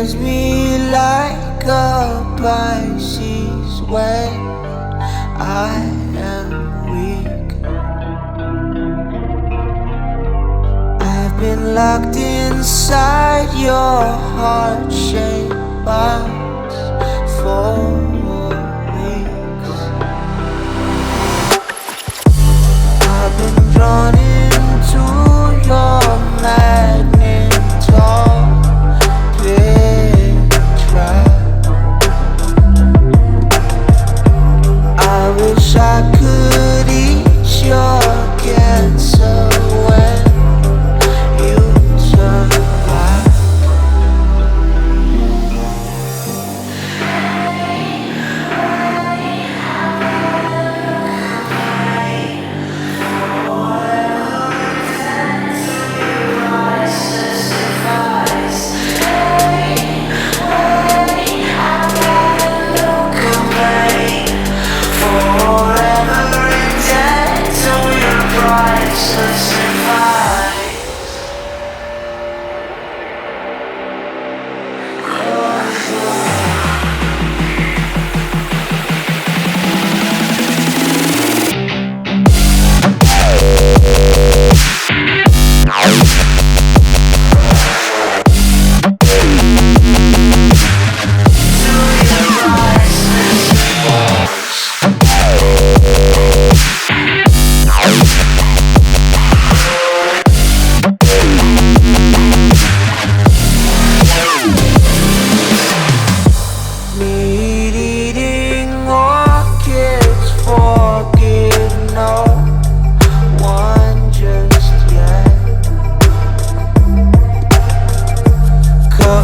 turns me like a Pisces when I am weak. I've been locked inside your heart-shaped box for weeks. I've been drawn into your I wish I could eat your cancer when you turn back.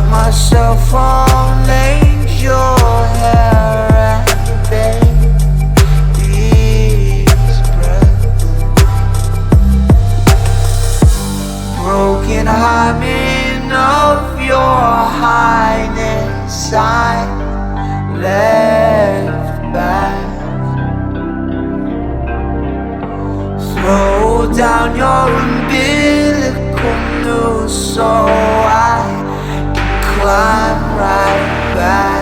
Myself on angel hair and baby's breath. Broken hymen of your highness, I left back. Throw down your umbilical noose so I climb right back.